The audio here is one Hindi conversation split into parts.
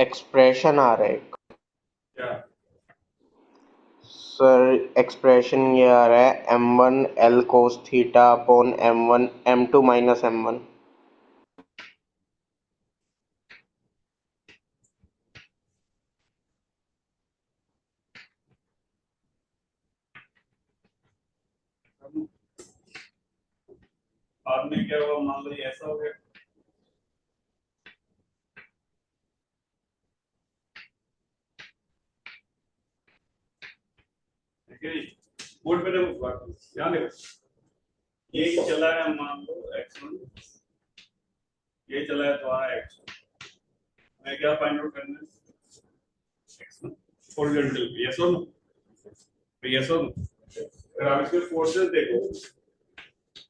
एक्सप्रेशन आ रहा है क्या? सर एक्सप्रेशन ये आ रहा है m1 l cos theta upon m1 m2 minus m1। बाद में क्या हुआ, मान लो ये ऐसा हो गया, ठीक है। बोर्ड पे देखो, ध्यान देखो, ये चला है मान लो x1, ये चला है तुम्हारा x1, मैं क्या फाइंड आउट करना है, x1 हॉरिजॉन्टल, यस और नो, यस और नो। अगर आप इसमें फोर्सेस देखो,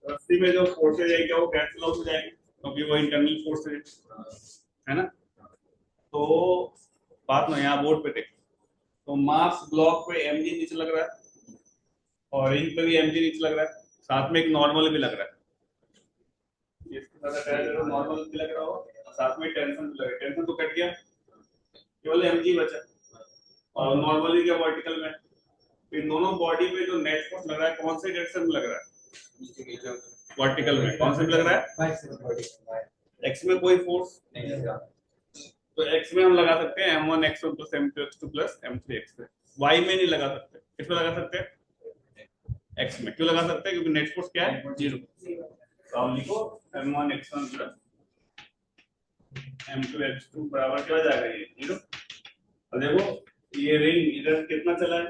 रस्सी में जो फोर्सेज है क्या वो कैंसिल आउट हो जाएंगे क्योंकि वो इंटरनल फोर्सेज है ना। तो बात ना यहाँ बोर्ड पे देखो, तो मास ब्लॉक पे mg नीचे लग रहा है और रिंग पे भी mg नीचे लग रहा है, साथ में एक नॉर्मल भी लग रहा है, इसके साथ अटैच नॉर्मल भी लग रहा हो और साथ में टेंशन भी लग रहा है, टेंशन तो कट गया, केवल mg बचा और नॉर्मली क्या वर्टिकल में। इन दोनों बॉडी पे जो नेट फोर्स लग रहा है कौन से डायरेक्शन में लग रहा है, वर्टिकल में। कौन से में लग रहा है, एक्स में कोई फोर्स नहीं, तो x में हम लगा सकते हैं m1 x1 plus m2 x2 plus m3 x3। y में नहीं लगा सकते, किसमें लगा सकते हैं, x में। क्यों लगा सकते हैं, क्योंकि नेट फोर्स क्या है, 0। तो हम लिखो m1 x1 plus m2 x2 बराबर क्या हो जाएगा, ये 0। और देखो ये रिंग इधर कितना चला है,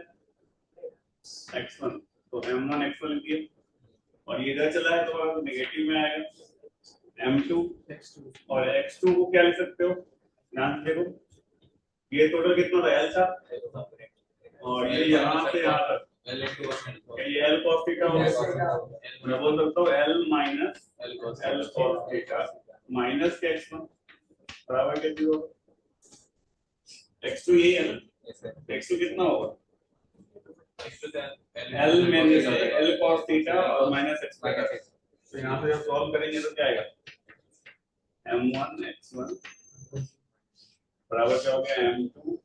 x1, तो m1 x1 लिख दिया, और ये इधर चला है तो नेगेटिव में आएगा m2 और x2 को क्या लिख सकते हो, ध्यान से देखो, ये टोटल कितना था, L था, और ये यहाँ से यहाँ तक ये L cos थीटा होगा, मैं बोल सकता हूँ L minus L cos theta minus के x1 बराबर के 0। x2 यही है ना, x2 कितना होगा, L minus L cos theta और माइनस x थीटा। तो यहाँ से जब सॉल्व करेंगे तो क्या आएगा, m1 x1 बराबर क्या हो गया, m2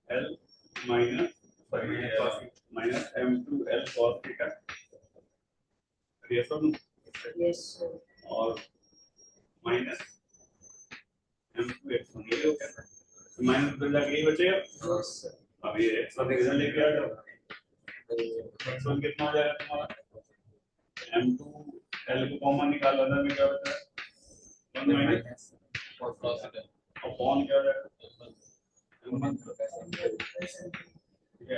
L minus minus m2 L cos theta, yes और माइनस m2 x1, ये हो गया, तो माइनस उधर जाके यही बचेगा। अब ये x1 इधर लेके आ जाओ, x1 कितना हो जाएगा तुम्हारा, m2 L को कॉमन निकालो, अंदर में क्या बचा है, 1 माइनस अपॉन क्या हो जाएगा, ठीक है।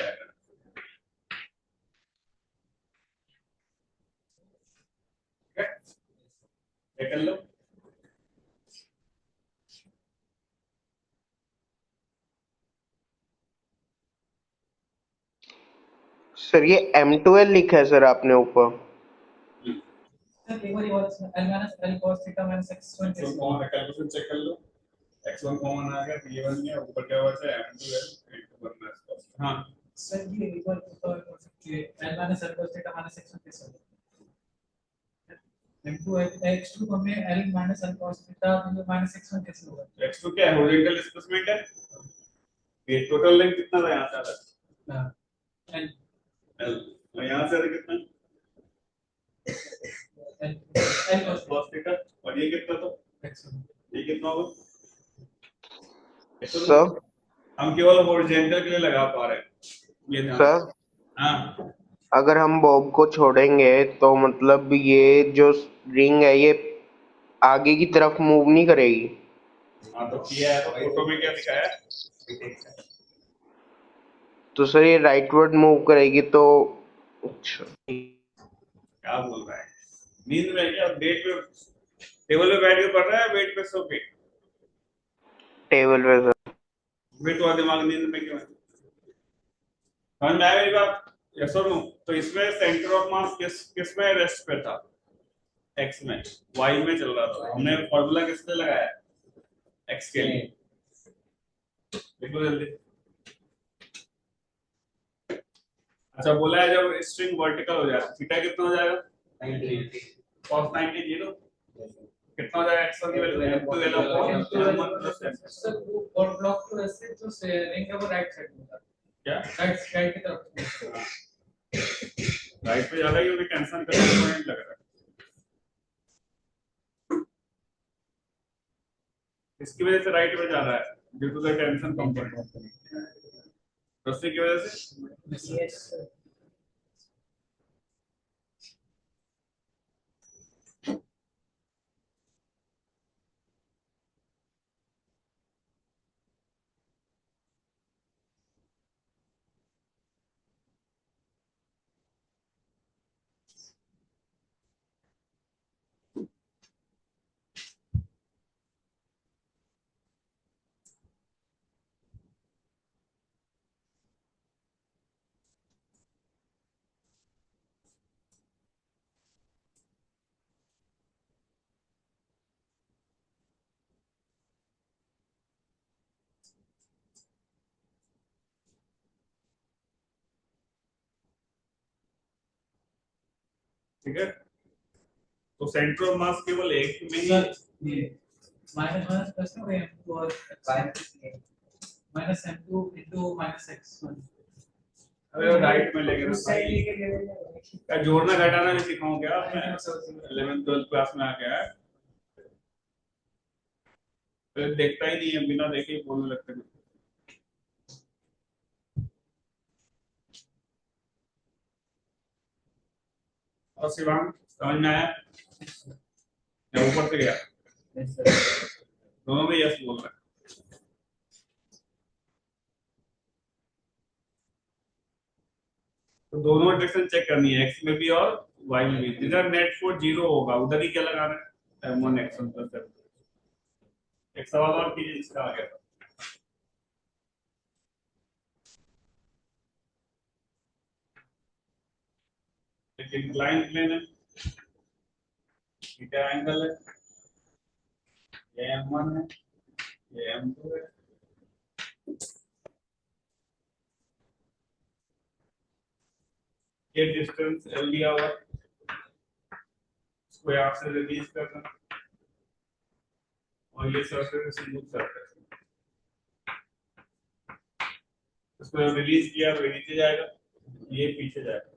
ये कर लो, सर ये m2l लिखा है सर आपने ऊपर, सर एक बार ये वाला L minus L cos theta minus x1 common है, कैलकुलेशन चेक कर लो, x1 कॉमन आ गया तो ये बन गया, ऊपर क्या बचा है m2l into 1 माइनस cos। हां सर ये एक बार तो कर सकते हैं, L minus L cos theta minus x1 कैसे होगा, m2 x2 को हमें L minus L cos theta minus x1 कैसे होगा, x2 क्या है, हॉरिजॉन्टल डिस्प्लेसमेंट है, ये टोटल लेंथ कितना था यहां से आ रहा है, L और यहां से कितना, L cos थीटा, और ये कितना था, ये कितना होगा, सर हम केवल हॉरिजॉन्टल के लिए लगा पा रहे हैं, ये ध्यान। सर हाँ अगर हम बॉब को छोड़ेंगे तो मतलब ये जो रिंग है ये आगे की तरफ मूव नहीं करेगी। हाँ तो किया है, तो फोटो में क्या दिखाया है, तो सर ये राइटवर्ड मूव करेगी तो अच्छा क्या बोल रहा है, नींद में क्या, बेड पे टेबल पे बैठ के पढ़ रहा है, बेड पे सो के, टेबल पे सर। बेड तो दिमाग नींद में क्यों है, समझ में आया मेरी बात, यस और नो। तो इसमें सेंटर ऑफ मास किस में रेस्ट पे था, एक्स में, वाई में चल रहा था, हमने फॉर्मूला किस पे लगाया, एक्स के लिए, देखो जल्दी। अच्छा बोला है जब स्ट्रिंग वर्टिकल हो जाए थीटा कितना हो जाएगा, 90 cos 90 0, कितना हो जाएगा x1 की value m2l upon m1 plus m। Sir वो और ब्लॉक को ऐसे तो रिंग का वो राइट साइड में था, क्या राइट की तरफ। राइट पे ज्यादा क्योंकि टेंशन का कंपोनेंट लग रहा है, इसकी वजह से राइट पे जा रहा है due to the tension component, रस्सी की वजह से। Yes sir. ठीक है, तो सेंटर ऑफ मास केवल एक में ही माइनस माइनस प्लस में m2 और minus m2 into minus x1। अरे राइट में लेके ना उस साइड भाई, लेके ले क्या जोड़ना घटाना भी सिखाऊं क्या मैं 11th 12th क्लास में आके है, फिर देखता ही नहीं है, बिना देखे ही बोलने लगते हैं। और शिवांग समझ में आया या ऊपर से गया? दोनों में यस बोल रहा है। तो दोनों डायरेक्शन चेक करनी है, एक्स में भी और वाई में भी। जिधर नेट फोर्स 0 होगा उधर ही क्या लगाना है, m1 x1 प्लस m2। एक सवाल और कीजिए इसका आ गया था। एक इंक्लाइन प्लेन है, थीटा एंगल है, ये m1 है, ये m2 है। ये डिस्टेंस l दिया हुआ है, इसको यहाँ से रिलीज करना, और ये सरफेस स्मूथ सरफेस, इसको रिलीज किया तो नीचे जाएगा, ये पीछे जाएगा।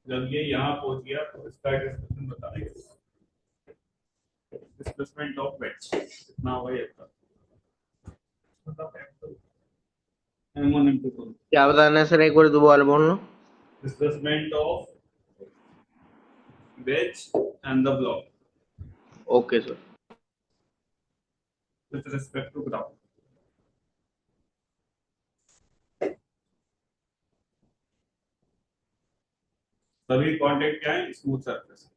जब ये यहाँ पहुंच गया तो इसका डिस्प्लेसमेंट बता देगा, डिस्प्लेसमेंट ऑफ वेज कितना होगा ये का, m1 m2 क्या बताना है सर, एक बार दोबारा बोलना। displacement of wedge and the block okay sir. with respect to ground। सभी कांटेक्ट क्या है, स्मूथ सरफेस।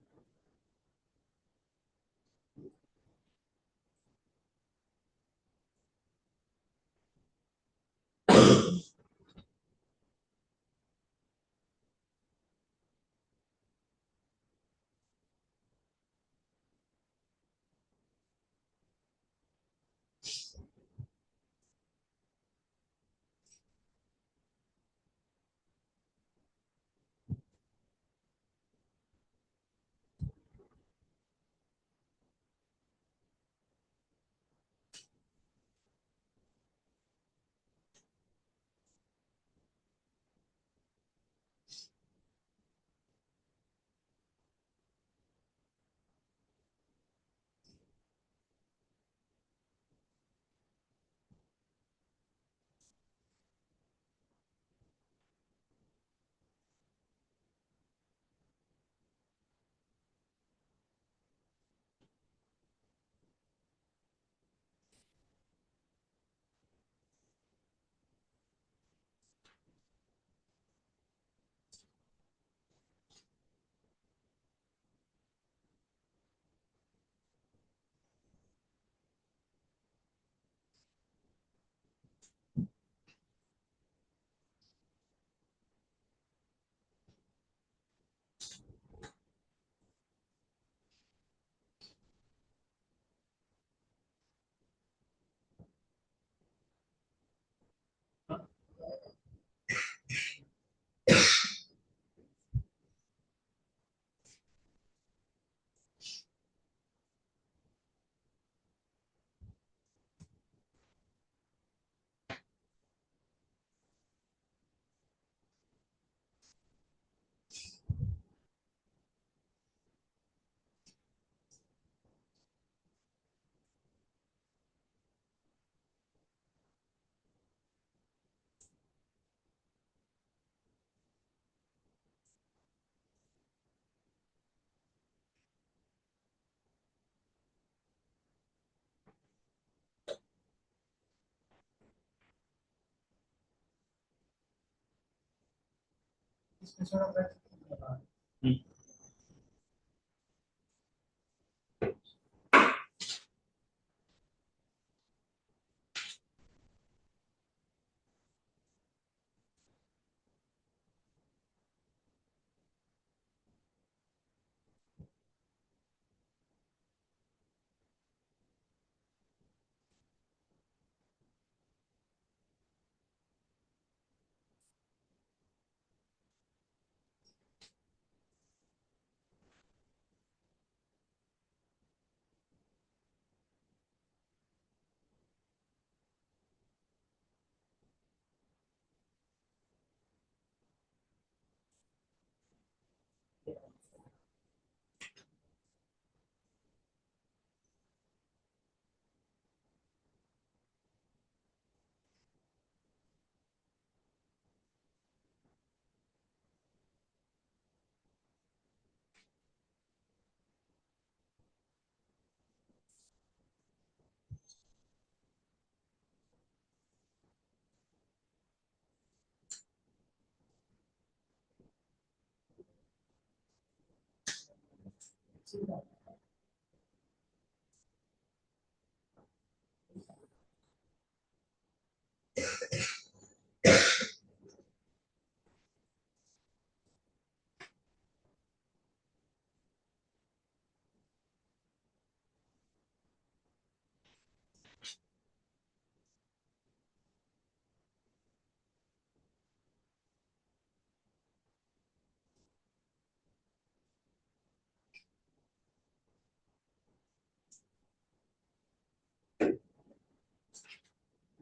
इसमें थोड़ा बैठ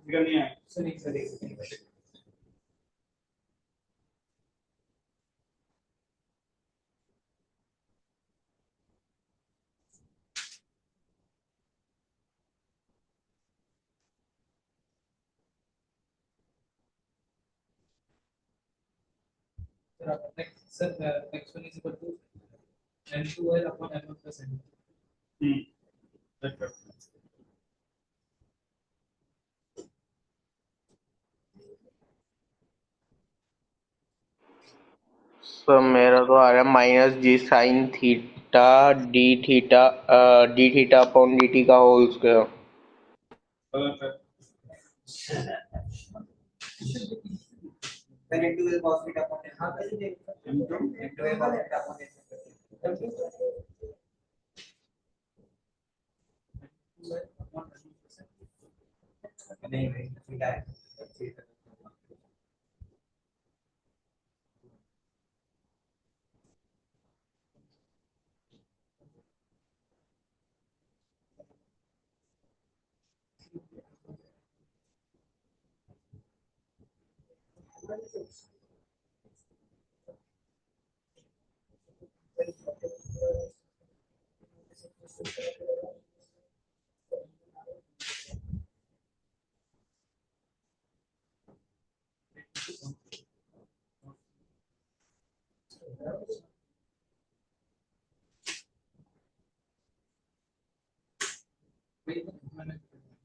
करनी है सही next one is equal to N2L upon N1 plus N2. अच्छा सर मेरा तो आ रहा है minus G sine theta D theta upon D T का whole square. Then N2L cos theta upon N2. N2L cos theta upon N2. नहीं थीटा है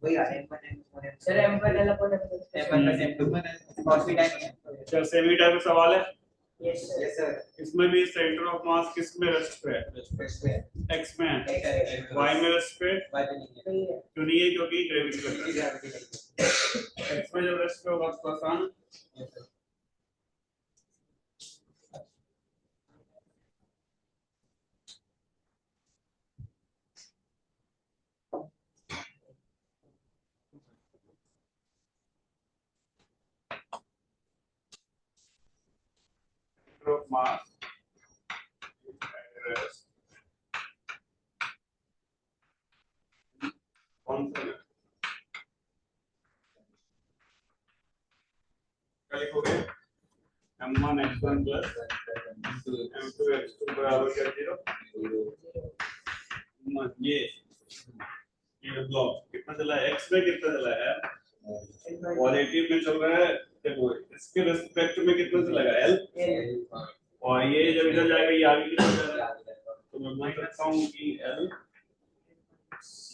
वही आ M1 sir M1 L upon M1 plus M2 cos theta है। अच्छा सेमी टाइप का सवाल है। यस सर इसमें भी सेंटर ऑफ मास किस में रेस्ट पे है? एक्स में है। वाई में रेस्ट पे बात नहीं है क्यों नहीं है? क्योंकि ग्रेविटी करता है। एक्स में जब रेस्ट पे होगा तो आसान of mass at rest कौन सा है? क्या लिखोगे? m1 x1 plus m2 x2 बराबर क्या 0? ये ब्लॉक कितना चला है? x में कितना चला है? पॉजिटिव में चल रहा है। देखो इसके रिस्पेक्ट में कितना चलेगा l और ये जब इधर जाएगा ये आगे कितना जाएगा? तो मैं बोल सकता हूँ कि l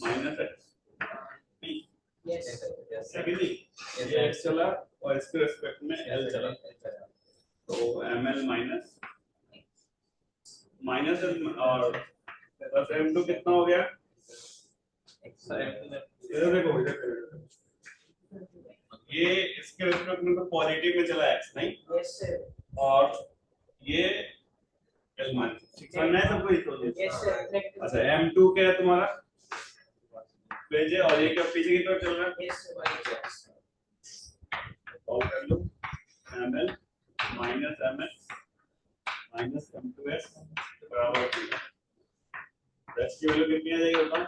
माइनस x ये x चला और इसके रिस्पेक्ट में l चला। तो ml माइनस माइनस और प्लस m2 कितना हो गया? इधर देखो ये इसके रिस्पेक्ट में तो पॉजिटिव में चला x नहीं और ये l माइनस करना है सबको इक्वल। अच्छा m2 क्या है तुम्हारा भेजे और ये क्या पीछे की तरफ चल रहा है सॉल्व कर लो ml minus mx minus m2s बराबर x की वैल्यू कितनी आ जाएगी बता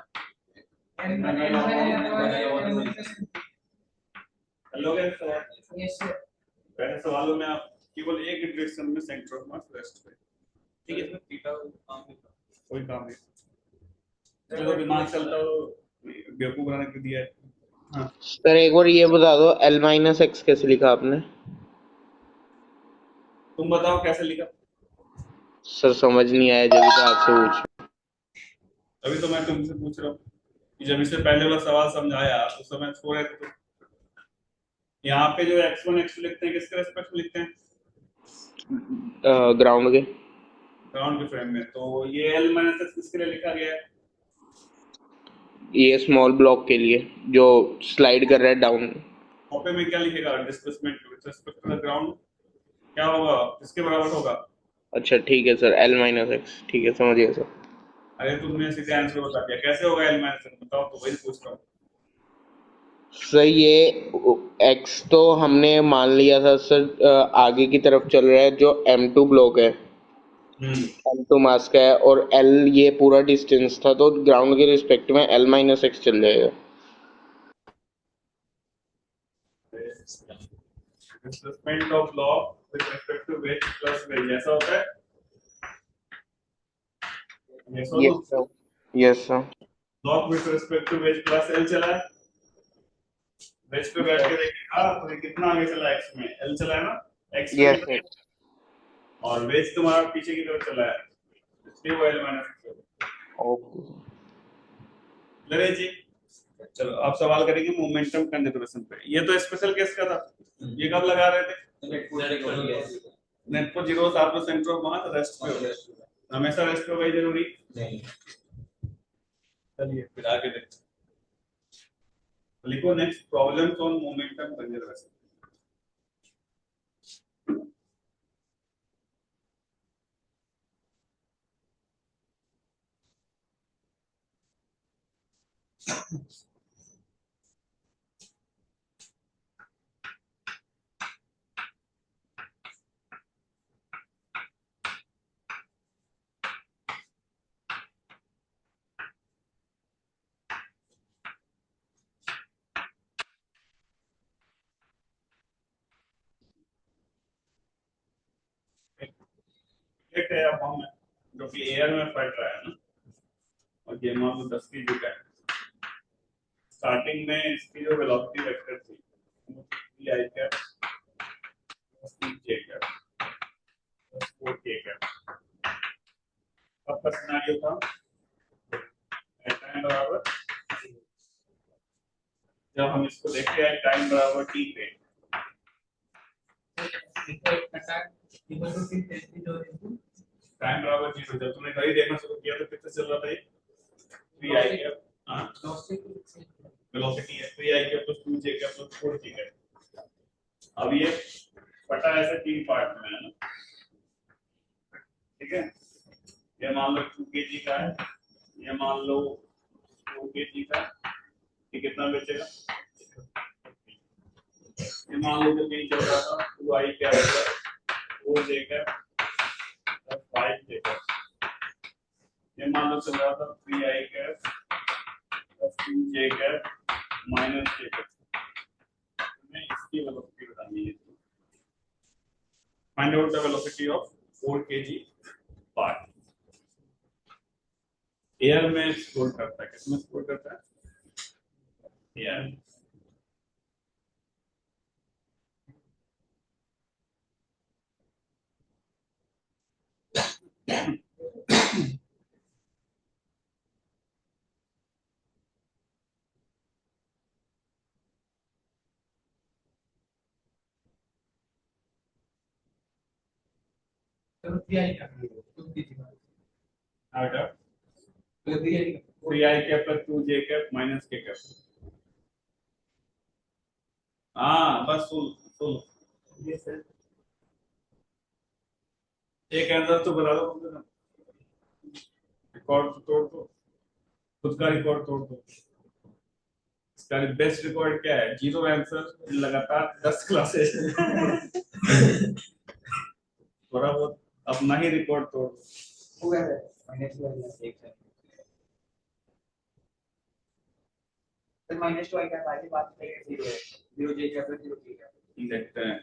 लोगे सवाल पहले सवालों में आप केवल एक डायरेक्शन में सेंटर ऑफ मास रेस्ट पे ठीक है थीटा कोई काम नहीं चलो दिमाग चलता हो बेवकूफ बनाने के दिया है हाँ सर एक बार ये बता दो l माइनस एक्स कैसे लिखा आपने? तुम बताओ कैसे लिखा सर समझ नहीं आया जब तो आपसे पूछ। अभी तो मैं तुमसे पूछ रहा हूँ कि जब इससे पहले वाला सवाल समझाया उस समय सो रहे थे तुम यहाँ पे जो x1 x2 लिखते हैं किसके रेस्पेक्ट में लिखते हैं ग्राउंड के। ग्राउंड के फ्रेम में तो ये l माइनस एक्स किसके लिए लिखा गया है ये स्मॉल ब्लॉक के लिए जो स्लाइड कर रहा है डाउन। कॉपी में क्या लिखेगा displacement with respect to the ground क्या होगा किसके बराबर होगा अच्छा ठीक है सर l माइनस एक्स ठीक है समझ गया सर। अरे तुमने सीधे आंसर बता दिया कैसे होगा l माइनस एक्स बताओ तो वही पूछ रहा हूँ सर ये x तो हमने मान लिया था सर आगे की तरफ चल रहा है जो m2 ब्लॉक है m2 मास का है और l ये पूरा डिस्टेंस था तो ग्राउंड के रिस्पेक्ट में l माइनस एक्स चल जाएगा। Displacement of block with respect to wedge plus wedge ऐसा होता है ये यस सोचो sir yes sir. Block with respect to wedge plus l चला है वेज पे बैठ के देखिए तो ये कितना आगे चला है x में l चला है ना x पे यस कितना सर। और वेज तुम्हारा पीछे की तरफ चला है इसलिए वो l माइनस ओके लगे जी चलो आप सवाल करेंगे मोमेंटम कंजर्वेशन पे ये तो स्पेशल केस का था ये कब लगा रहे थे नेट को जीरो साथ में सेंटर ऑफ मास रेस्ट पे हो हमेशा रेस्ट पे वही जरूरी नहीं चलिए फिर आगे देखते हैं लिखो next problems on momentum conservation एक है अब हम जो कि एयर में फट रहा है ना और ये मान लो 10 की जगह है स्टार्टिंग में इसकी जो वेलोसिटी वेक्टर थी वो थी आई कैप जे कैप वो के कैप अब का सिनेरियो था टाइम बराबर जब हम इसको देखते हैं टाइम बराबर t पे टाइम बराबर 0 जब तुमने घड़ी देखना शुरू किया तो कितना चल रहा था ये 3i कैप हां वेलोसिटी है 3i cap plus 2j cap plus 4j cap अब ये बटा ऐसे तीन पार्ट में है ना ठीक है ये मान लो 2 kg का है ये मान लो 4 kg का ये कितना बचेगा ये मान लो कि नहीं चल रहा था 2i cap 4j cap 5j cap ये मान लो चल रहा था 3i cap 2j cap -j cap मैं इसकी वेलोसिटी बतानी है find out the velocity of 4 kg part air में एक्सप्लोर करता है किसमें एक्सप्लोर करता है एयर चलो 3i का तुम दीजिए आटा तो 3i 3i cap plus 2j cap minus k cap. हाँ बस सुन सुन ये सर एक आंसर तो बता दो मुझे ना। रिकॉर्ड तो तोड़ दो, खुद का रिकॉर्ड तोड़ दो। इसका बेस्ट रिकॉर्ड क्या है? 0 आंसर लगातार 10 क्लासेस। थोड़ा बहुत अपना ही रिकॉर्ड तोड़ दो। हो गया सर -2 एक सर -2 का आगे बात करेंगे 0 0 j का प्लस 0 k का देखते हैं।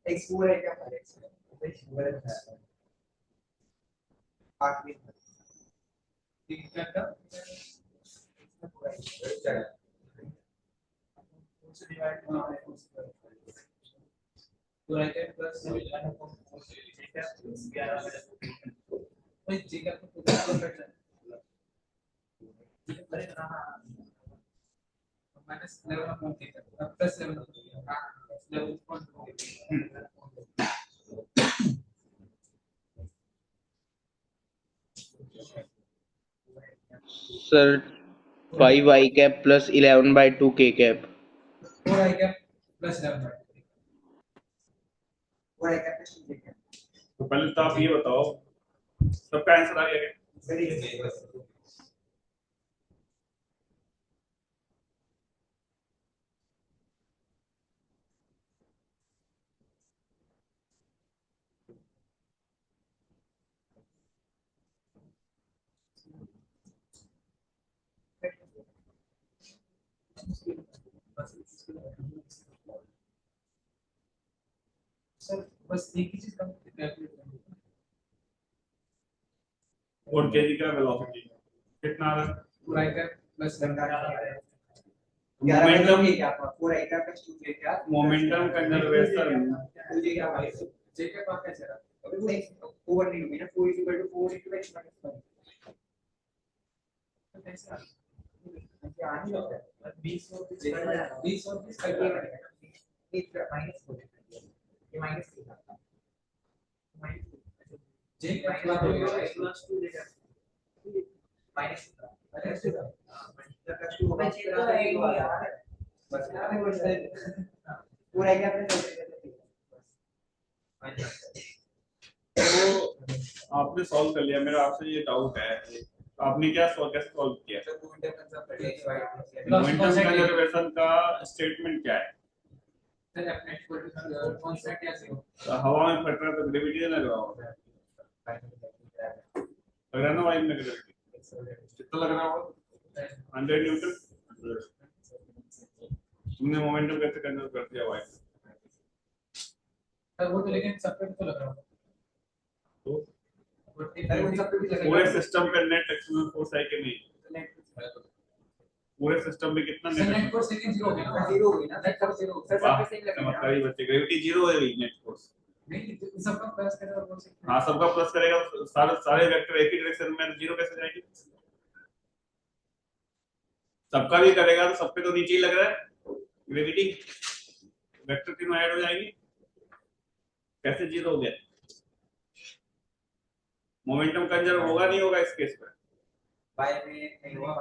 x4 है क्या x4 है आखिरी sir 5i cap plus 11/2 k cap. 4i का प्लस 11 4 है क्या प्लस 2 j तो पहले तो आप ये बताओ सबका आंसर आ गया क्या? वेरी सर बस एक ही चीज कम कैलकुलेट करनी है और केजी का वेलोसिटी कितना आ रहा है? 4i का प्लस 11 मोमेंटम क्या आपका 4 है क्या प्लस 2 j क्या मोमेंटम कंजर्वेशन 2 j क्या भाई j का पास कैसे रहा अभी वो ओवर नहीं होगी ना 4 4 x -1 तो कैसे रहा क्या आ नहीं लगता है 20 और 20 कैलकुलेट ये माइनस हो जाएगा ये माइनस होगा j का प्लस 2 देगा माइनस प्लस 2 होगा यार बस पूरा क्या तो आपने सॉल्व कर लिया। मेरा आपसे ये डाउट है, आपने क्या कैसे सॉल्व किया? मोमेंटम कंजर्वेशन का स्टेटमेंट क्या है? सर अपने कौन सा क्या से तो हवा में फट रहा है तो ग्रेविटी नहीं लग रहा होगा, लग रहा है ना वायु में ग्रेविटी? कितना लग रहा होगा? 100 न्यूटन। तुमने मोमेंटम कैसे कंजर्व कर दिया वायु? सर वो तो लेकिन सब पे तो लग रहा तो होगा पूरे सिस्टम पे नेट एक्सटर्नल फोर्स है कि नहीं? पूरे सिस्टम में कितना सर नेट नेट फोर्स लेकिन 0 हो गया ना 0 हो गई ना नेट फोर्स 0 सर सब पे सेम लगेगा चमत्कारी बच्चे, ग्रेविटी 0 है नेट फोर्स। नहीं सबका प्लस करें और बोल सकते हाँ सबका प्लस करेगा, सारे सारे वेक्टर एक ही डायरेक्शन में, 0 कैसे जाएंगे? सबका भी करेगा तो सब पे तो नीचे ही लग रहा है ग्रेविटी, वेक्टर तीनों ऐड हो जाएंगे, कैसे 0 हो गया? मोमेंटम कंजर्व होगा नहीं होगा इस केस में? बाय में नहीं होगा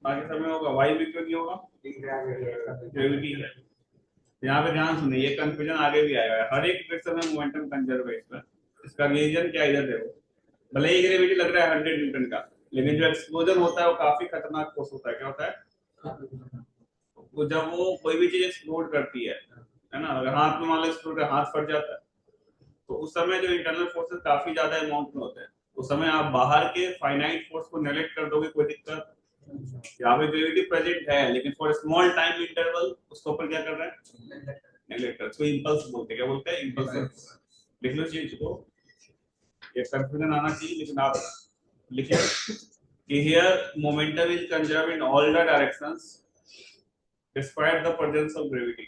बाकी सब में होगा, वाई में क्यों नहीं होगा? ग्रेविटी है। यहाँ पे ध्यान सुनिए, ये कंफ्यूजन आगे भी आएगा। हर एक डायरेक्शन में मोमेंटम कंजर्व है इसमें, इसका रीजन क्या इधर देखो, भले ही ग्रेविटी लग रहा है 100 न्यूटन का, लेकिन जो एक्सप्लोजन होता है वो काफी खतरनाक फोर्स होता है। क्या होता है? वो जब वो कोई भी चीज एक्सप्लोड करती है ना, अगर हाथ में मान लो एक्सप्लोड कर हाथ फट जाता है, तो उस समय जो इंटरनल फोर्सेस काफी ज्यादा अमाउंट में होते हैं, उस समय आप बाहर के फाइनाइट फोर्स को नेगलेक्ट कर दोगे, कोई दिक्कत? यहाँ पे ग्रेविटी प्रेजेंट है लेकिन फॉर स्मॉल टाइम इंटरवल उसके ऊपर क्या कर रहा है? नेगलेक्ट कर। इसको इंपल्स बोलते हैं। क्या बोलते हैं? इंपल्स। लिख लो चीज को, ये कंफ्यूजन आना चाहिए, लेकिन आप लिख लो कि here momentum is conserved in all the directions despite the presence of gravity.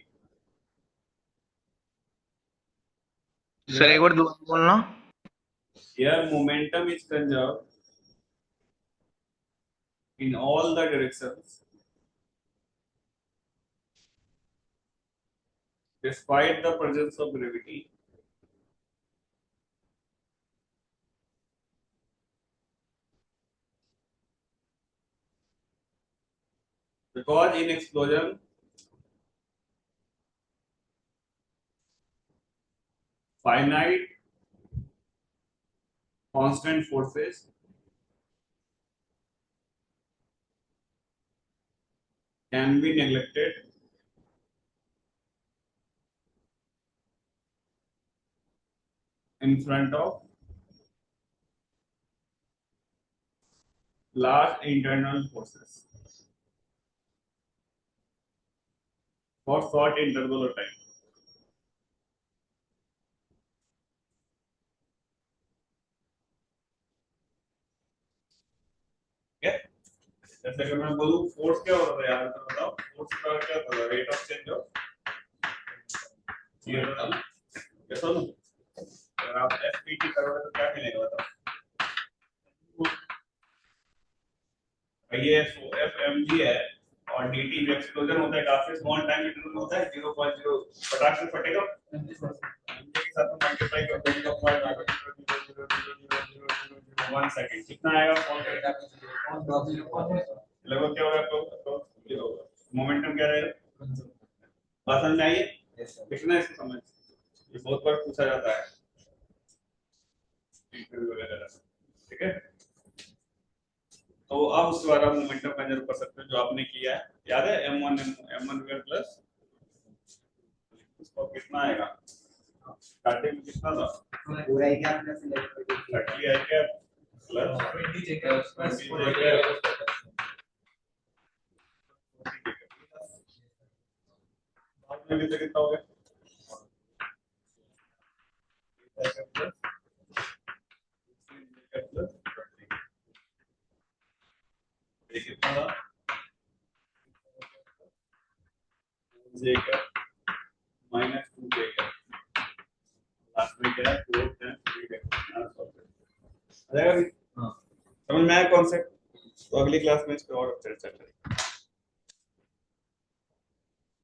Sir एक बार दोबारा बोलना। Here momentum is conserved in all the directions despite the presence of gravity. Because in explosion finite constant forces can be neglected in front of large internal forces for short interval of time. जैसे कि मैं बोलूं फोर्स क्या होता है यार, तो बताओ फोर्स का क्या होता है? रेट ऑफ चेंज ऑफ ये बताओ कैसा लो। अगर आप एफपीटी करोगे तो क्या मिलेगा बताओ? ये एफएमजी है और डीटी जो एक्सप्लोजन होता है काफी स्मॉल टाइम इंटरवल में होता है, 0.0 पटाख से फटेगा एमजी के साथ मल्टीप्लाई कर देंगे 1 सेकंड कितना आएगा? लगभग क्या होगा आपको? जीरो होगा। मोमेंटम क्या रहेगा? बात समझ में आई है? लिखना है इसको समझ, ये बहुत बार पूछा जाता है इंटरव्यू वगैरह, ठीक है? तो अब उसके बाद आप मोमेंटम कंजर्व कर सकते हो जो आपने किया है, याद है? m1 प्लस उसको कितना आएगा? स्टार्टिंग में कितना था? पूरा ही क्या प्लस 30 है क्या प्लस 20 जेकब प्लस 40 है। बाद में कितना हो गया? कितना था? जेकब माइनस 2 जेकब लास्ट में क्या है? 4 10 3 जेकब। समझ में आया कॉन्सेप्ट? तो अगली क्लास में इस पे और चर्चा करेंगे।